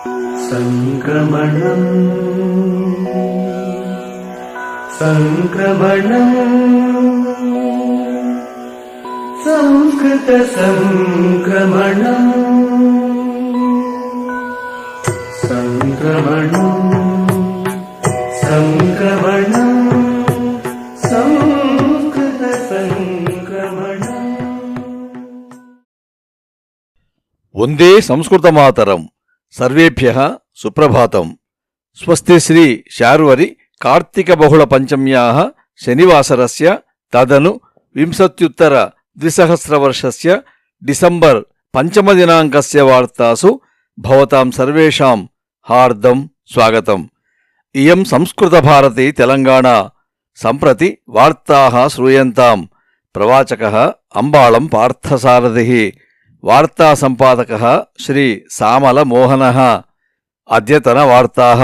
సంక్రమణం సంక్రమణం సంస్కృత సంక్రమణం సంక్రమణం సంక్రమణం సంస్కృత సంక్రమణం. వందే సంస్కృతమాతరం. సర్వేభ్యః సుప్రభాతం. స్వస్తి శ్రీ శార్వరి కార్తీక బహుళ పంచమ్యాః శనివాసరస్య తదను వింశత్యుత్తర ద్విసహస్రవర్షస్య డిసెంబర్ పంచమదినాంకస్య వార్తాసు భవతాం సర్వేషాం హార్దం స్వాగతం. ఇయం సంస్కృతభారతి తెలంగాణ. సంప్రతి వార్తాః శ్రూయంతాం. ప్రవాచకః అంబాళం పార్థసారథిః. వార్తా సంపాదకః శ్రీ సామల మోహనః. అద్యతన వార్తాః.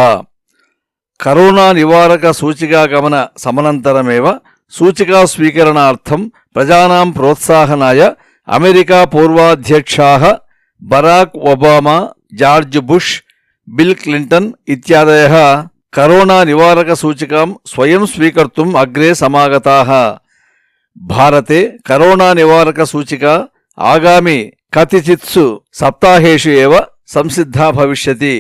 కరోనా నివారక సూచికాగమన సమనంతరమేవ సూచికా స్వీకరణార్థం ప్రజానాం ప్రోత్సాహనాయ అమెరికా పూర్వాధ్యక్షాః Barack Obama, George Bush, Bill Clinton ఇత్యాదయः కరోనా నివారక సూచికాం స్వయం స్వీకర్తుం అగ్రే సమాగతాః. భారతే కరోనా నివారక సూచికా ఆగామి కతిచిత్సు సప్తాహేషు ఏవ సంసిద్ధా భవిష్యతి.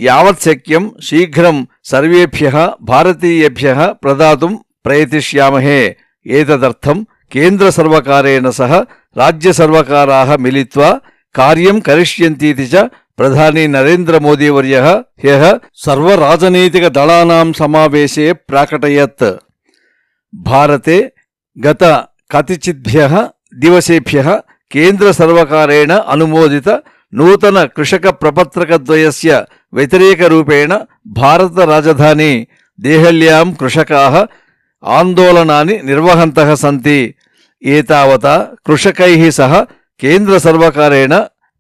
యావత్ శక్యం శీఘ్రం సర్వేభ్యః భారతీయేభ్యః ప్రదాతుం ప్రయతిష్యామహే. ఏతదర్థం కేంద్ర సర్వకారేణ సహ రాజ్య సర్వకారాః మిలిత్వా కార్యం కరిష్యంతీతి చ ప్రధాని నరేంద్ర మోదీ వర్యః హ్యః సర్వరాజనీతిక దళానాం సమావేశే ప్రాకటయత్. భారతే గత కతిచిద్భ్యః దివసేభ్యః కేంద్ర సర్వకారేణ అనుమోదిత నూతన కృషక ప్రపత్రకద్వయస్య వ్యతిరేక రూపేణ భారత రాజధాని దేహల్యాం కృషకాః ఆందోళనాని నిర్వహन्तः సంతి. ఏతావతా కృషకైః సహ కేంద్ర సర్వకారేణ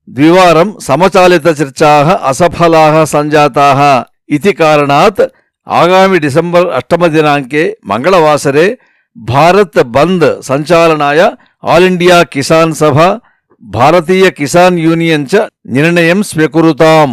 ద్వివారం సమచాలిత చర్చాః అసఫలాః సంజాతాః ఇతి కారణాత్ ఆగామి డిసెంబర్ 8వ దినాంకే మంగళవాసరే భారత్ బంద్ సంచాలనాయ ఆల్ ఇండియా కిసాన్ సభ, భారతీయ కిసాన్ యూనియన్ చ నిర్ణయం స్వీకృతాం.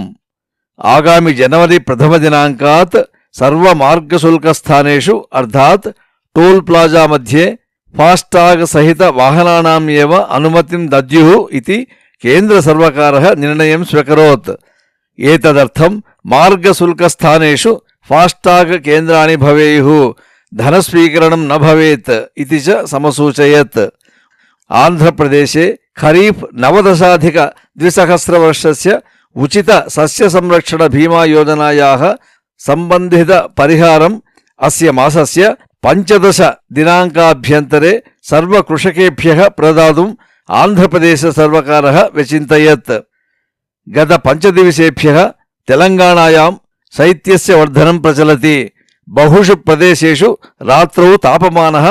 ఆగామి జనవరి 1వ దినాంకాత్ సర్వమార్గశుల్కస్థానేషు అర్థాత్ టోల్ ప్లాజా మధ్యే ఫాస్టాగ్ సహిత వాహనానాం ఏవ అనుమతిం దద్యుః ఇతి కేంద్ర సర్వకారః నిర్ణయం స్వీకరోత్. ఏతదర్థం మార్గశుల్కస్థానేషు ఫాస్టాగ్ కేంద్రాని భవేయుః, ధనస్వీకరణం న భవేత్ ఇతి చ సమసూచయత్. ఆంధ్రప్రదేశే ఖరీఫ్ 19-2000 ఉచిత సస్య సంరక్షణ బీమా యోజనాయాః సంబంధిత పరిహారం అస్య మాసస్య 15 దినాంకాభ్యంతరే సర్వకృషకేభ్యః ప్రదాతుం ఆంధ్రప్రదేశ సర్వకారః వ్యచింతయత్. గత 5 దివసేభ్యః తెలంగాణాయాం శైత్యస్య వర్ధనం ప్రచలతి. బహుషు ప్రదేశేషు రాత్రౌ తాపమానః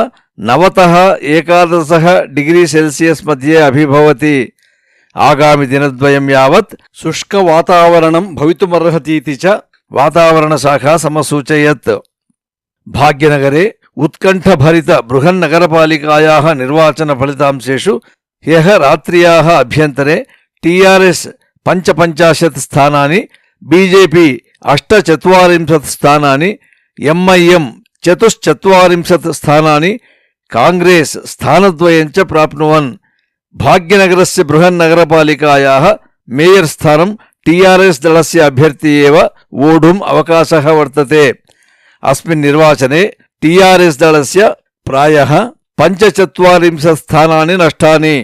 9-11 డిగ్రీ సెల్సియస్ మధ్యే అభిభవతి. ఆగామి దినద్వయం యావత్ శుష్క వాతావరణం భవితుమర్హతీతి చ వాతావరణ శాఖ సమసూచయత్. భాగ్యనగరే ఉత్కంఠభరిత బృహన్నగరపాలికాయాः నిర్వాచన ఫలితాంశేషు హ్యః రాత్ర్యాः అభ్యంతరే టీఆర్ఎస్ 55 స్థానాని, బీజేపీ 48 స్థానాని, ఎంఐఎం 44 స్థానాని, కాంగ్రెస్ స్థానద్వయం చ ప్రాప్నువన్. భాగ్యనగరస్య బృహన్నగరపాలికాయాः మేయర్ స్థానం టీఆర్ఎస్ దళస్య అభ్యర్థి ఏవ వోఢుం అవకాశः వర్తతే. అస్మిన్ నిర్వాచనే టీఆర్ఎస్ దళస్య ప్రాయః 45 స్థానాని నష్టాని.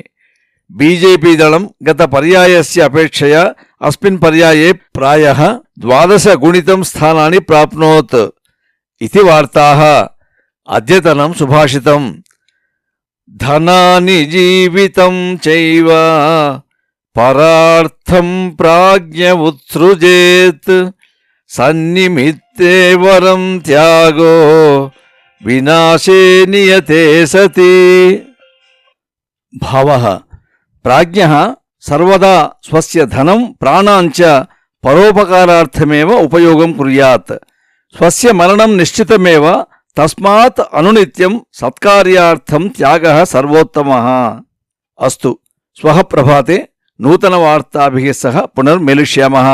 బీజేపీ దళం గత పర్యాయస్య అపేక్షయా అస్మిన్ పర్యాయే ప్రాయః 12 స్థానాని ప్రాప్నోత్ ఇతి వార్తాః. అద్యతనం సుభాషితం. ధనాని జీవితం చైవ పరార్థం ప్రాజ్ఞ ఉత్సృజేత్ సన్నిమిత్తే వరం త్యాగో వినాశే నియతే సతి. భావః ప్రాజ్ఞః సర్వదా స్వస్య ధనం ప్రాణాంచ పరోపకారార్థమేవ ఉపయోగం కుర్యాత్. స్వస్య మరణం నిశ్చితమేవ తస్మాత్ అనునిత్యం సత్కార్యార్థం త్యాగః సర్వోత్తమః. అస్తు. శ్వః ప్రభాతే నూతన వార్తాభిः సహ పునర్మిలిష్యామः.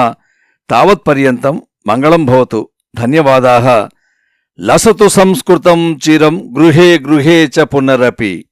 తావత్పర్యంతం మంగళం భవతు. ధన్యవాదాः. లసతు సంస్కృతం చిరం గృహే గృహే చ పునరపి.